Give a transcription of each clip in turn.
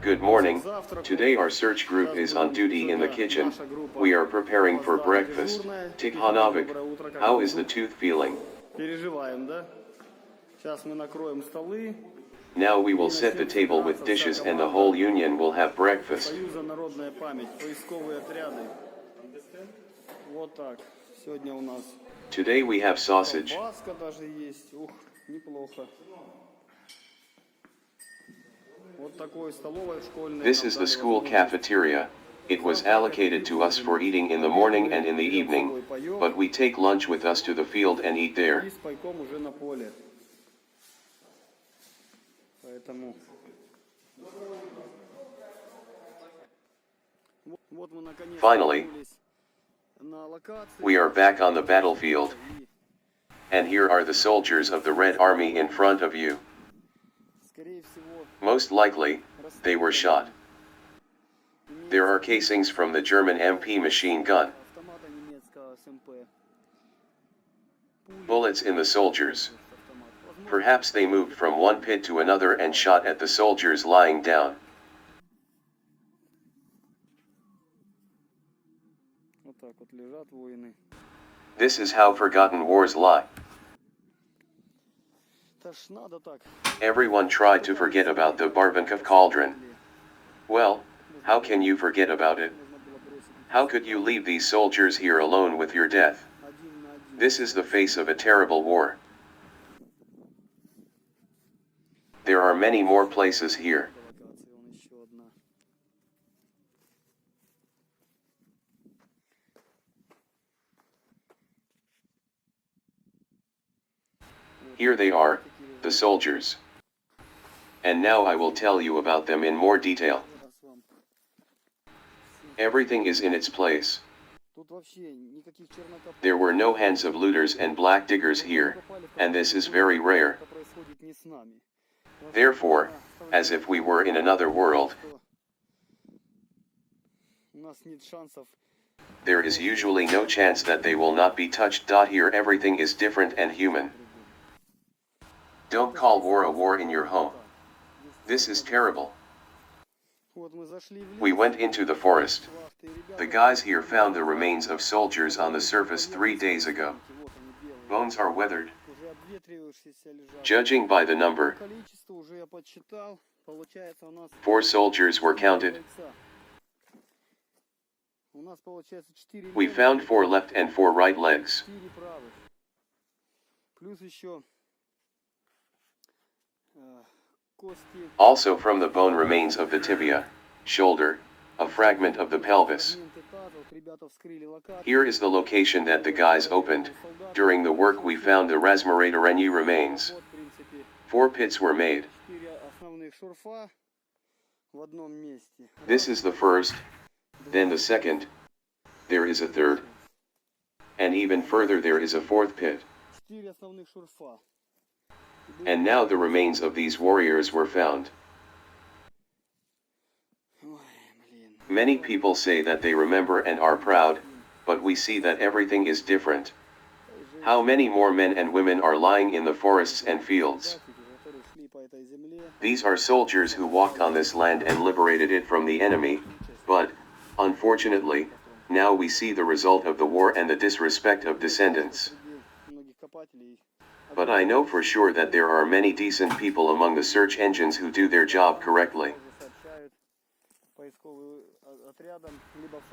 Good morning. Today our search group is on duty in the kitchen. We are preparing for breakfast. Tikhanovik, how is the tooth feeling? Now we will set the table with dishes and the whole union will have breakfast. Today we have sausage. This is the school cafeteria. It was allocated to us for eating in the morning and in the evening, but we take lunch with us to the field and eat there. Finally, we are back on the battlefield. And here are the soldiers of the Red Army in front of you. Most likely, they were shot. There are casings from the German MP machine gun. Bullets in the soldiers. Perhaps they moved from one pit to another and shot at the soldiers lying down. This is how forgotten wars lie. Everyone tried to forget about the Barvenkovsky cauldron. Well, how can you forget about it? How could you leave these soldiers here alone with your death? This is the face of a terrible war. There are many more places here. Here they are, the soldiers. And now I will tell you about them in more detail. Everything is in its place. There were no hands of looters and black diggers here, and this is very rare. Therefore, as if we were in another world, there is usually no chance that they will not be touched. Here everything is different and human. Don't call war a war in your home. This is terrible. We went into the forest. The guys here found the remains of soldiers on the surface 3 days ago. Bones are weathered. Judging by the number, 4 soldiers were counted. We found 4 left and 4 right legs. Also from the bone remains of the tibia, shoulder, a fragment of the pelvis. Here is the location that the guys opened. During the work we found the reservoirs remains. 4 pits were made. This is the first, then the second, there is a third, and even further there is a 4th pit. And now the remains of these warriors were found. Many people say that they remember and are proud, but we see that everything is different. How many more men and women are lying in the forests and fields? These are soldiers who walked on this land and liberated it from the enemy, but, unfortunately, now we see the result of the war and the disrespect of descendants. But I know for sure that there are many decent people among the search engines who do their job correctly.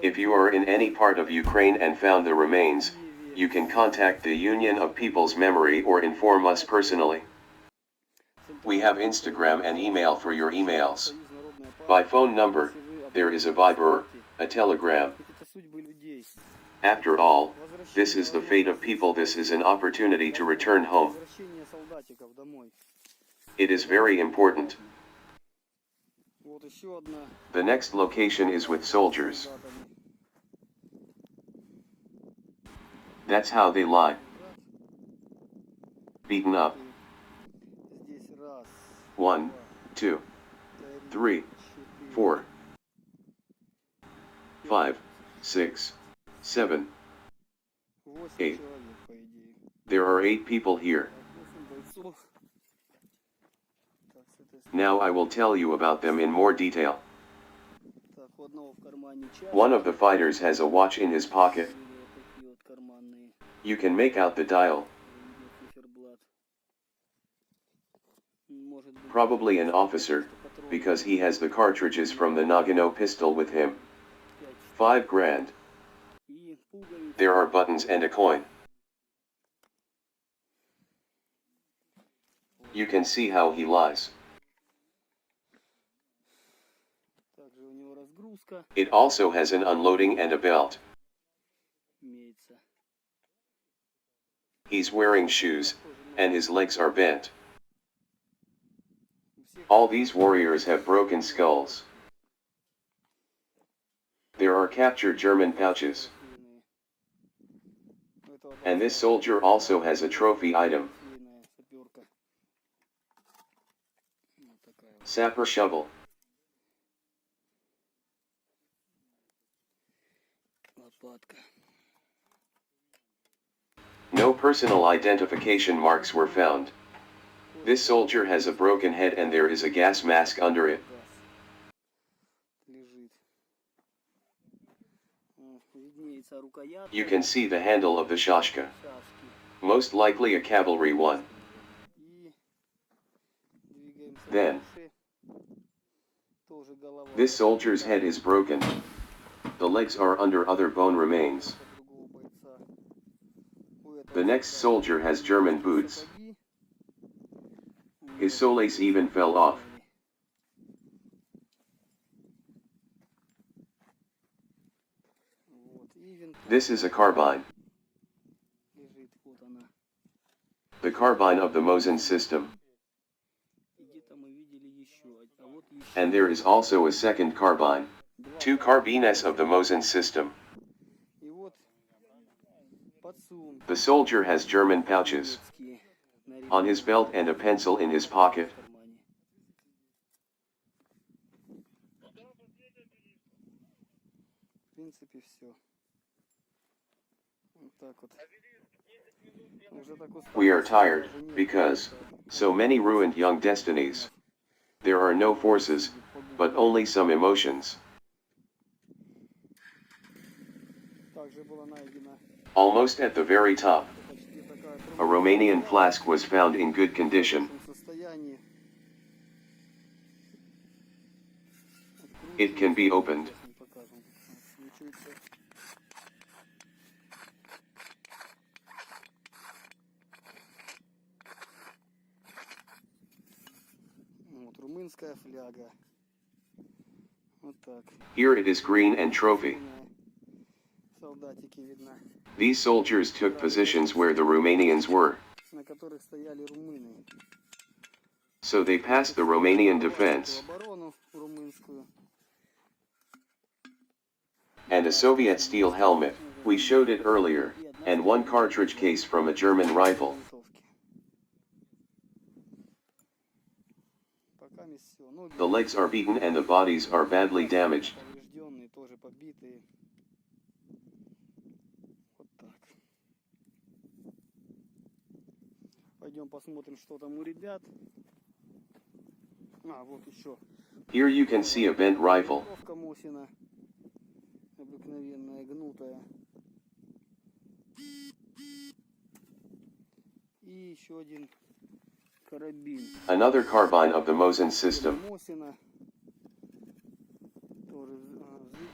If you are in any part of Ukraine and found the remains, you can contact the Union of People's Memory or inform us personally. We have Instagram and email for your emails. By phone number, there is a Viber, a Telegram. After all, this is the fate of people. This is an opportunity to return home. It is very important. The next location is with soldiers. That's how they lie. Beaten up. 1, 2, 3, 4, 5, 6, 7, 8. There are 8 people here. Now I will tell you about them in more detail. One of the fighters has a watch in his pocket. You can make out the dial. Probably an officer, because he has the cartridges from the Nagano pistol with him. 5 grand. There are buttons and a coin. You can see how he lies. It also has an unloading and a belt. He's wearing shoes, and his legs are bent. All these warriors have broken skulls. There are captured German pouches. And this soldier also has a trophy item. Sapper shovel. No personal identification marks were found. This soldier has a broken head and there is a gas mask under it. You can see the handle of the shashka. Most likely a cavalry one. Then, this soldier's head is broken. The legs are under other bone remains. The next soldier has German boots. His solace even fell off. This is a carbine. The carbine of the Mosin system. And there is also a second carbine. 2 carbines of the Mosin system. The soldier has German pouches on his belt and a pencil in his pocket. We are tired, because so many ruined young destinies. There are no forces, but only some emotions. Almost at the very top, a Romanian flask was found in good condition. It can be opened. Here it is green and trophy. These soldiers took positions where the Romanians were. So they passed the Romanian defense. And a Soviet steel helmet, we showed it earlier, and 1 cartridge case from a German rifle. The legs are beaten and the bodies are badly damaged. Here you can see a bent rifle. Another carbine of the Mosin system.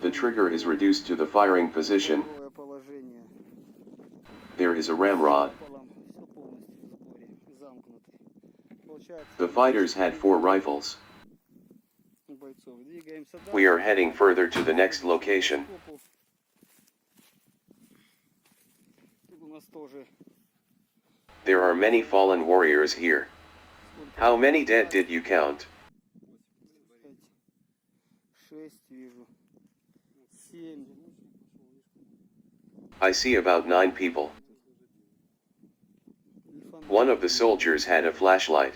The trigger is reduced to the firing position. There is a ramrod. The fighters had 4 rifles. We are heading further to the next location. There are many fallen warriors here. How many dead did you count? I see about 9 people. One of the soldiers had a flashlight.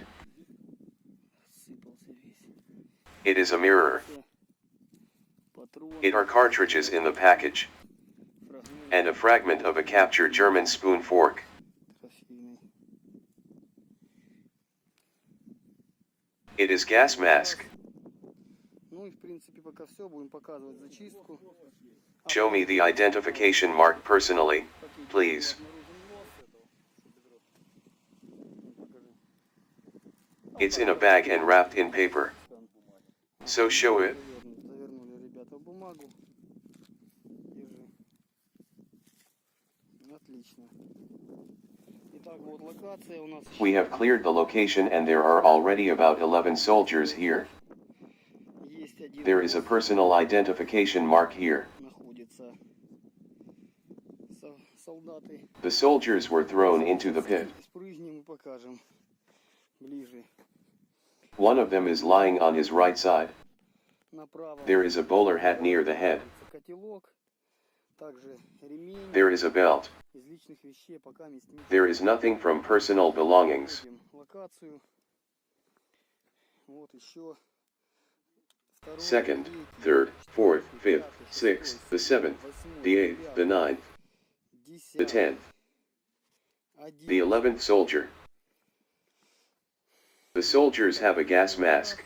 It is a mirror. It are cartridges in the package. And a fragment of a captured German spoon fork. It is gas mask. Show me the identification mark personally, please. It's in a bag and wrapped in paper. So show it. We have cleared the location and there are already about 11 soldiers here. There is a personal identification mark here. The soldiers were thrown into the pit. One of them is lying on his right side. There is a bowler hat near the head. There is a belt. There is nothing from personal belongings. Second, third, fourth, fifth, sixth, the seventh, the eighth, the ninth, the 10th, the 11th soldier. The soldiers have a gas mask.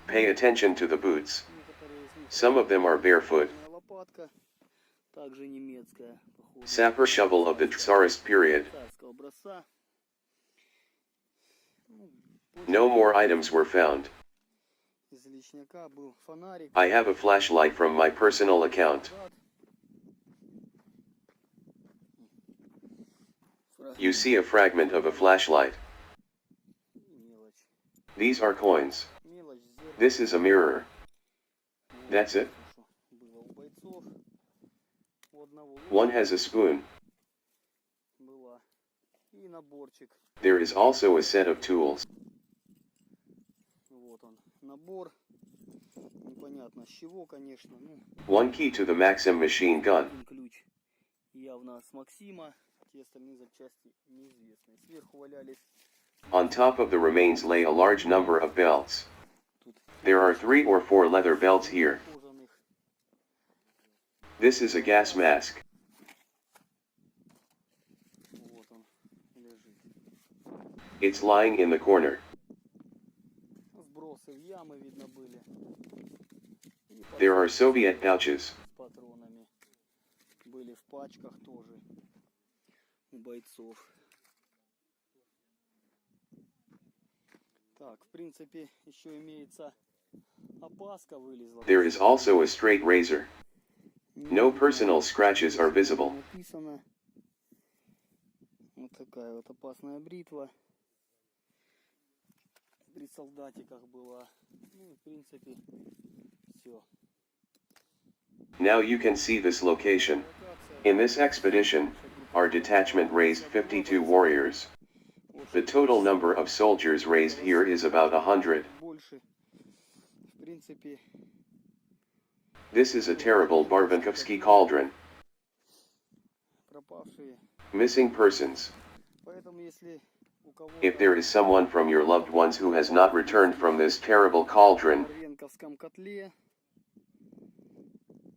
Pay attention to the boots. Some of them are barefoot. Sapper shovel of the Tsarist period. No more items were found. I have a flashlight from my personal account. You see a fragment of a flashlight. These are coins. This is a mirror. That's it. One has a spoon. There is also a set of tools. One key to the Maxim machine gun. On top of the remains lay a large number of belts. There are 3 or 4 leather belts here. This is a gas mask. It's lying in the corner. There are Soviet pouches. There is also a straight razor. No personal scratches are visible. Now you can see this location. In this expedition, our detachment raised 52 warriors. The total number of soldiers raised here is about 100. This is a terrible Barvenkovsky cauldron. Missing persons. If there is someone from your loved ones who has not returned from this terrible cauldron,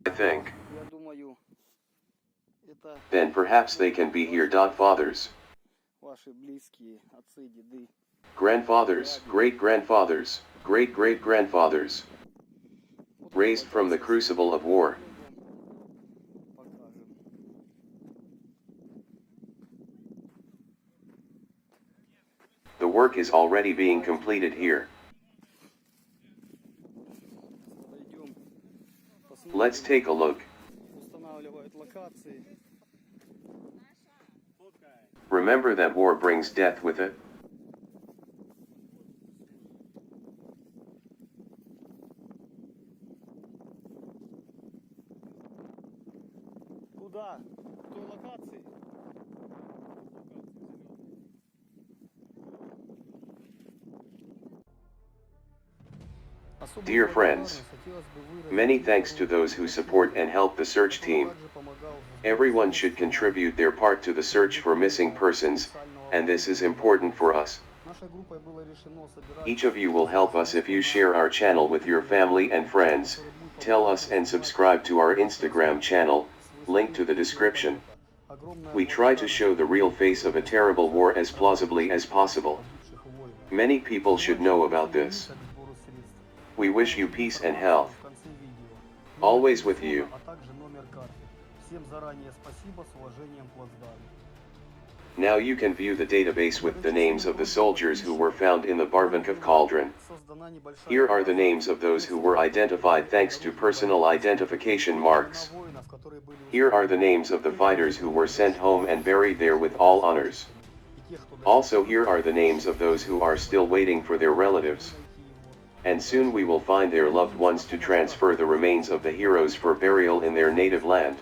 I think, then perhaps they can be here. Fathers, grandfathers, great-grandfathers, great-great-grandfathers, raised from the crucible of war. The work is already being completed here. Let's take a look. Remember that war brings death with it. Dear friends, many thanks to those who support and help the search team. Everyone should contribute their part to the search for missing persons, and this is important for us. Each of you will help us if you share our channel with your family and friends, tell us and subscribe to our Instagram channel, link to the description. We try to show the real face of a terrible war as plausibly as possible. Many people should know about this. We wish you peace and health. Always with you. Now you can view the database with the names of the soldiers who were found in the Barvenkov cauldron. Here are the names of those who were identified thanks to personal identification marks. Here are the names of the fighters who were sent home and buried there with all honors. Also here are the names of those who are still waiting for their relatives. And soon we will find their loved ones to transfer the remains of the heroes for burial in their native land.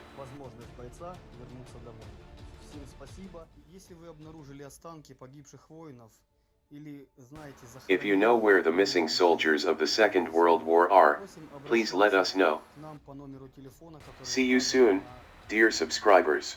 If you know where the missing soldiers of the Second World War are, please let us know. See you soon, dear subscribers.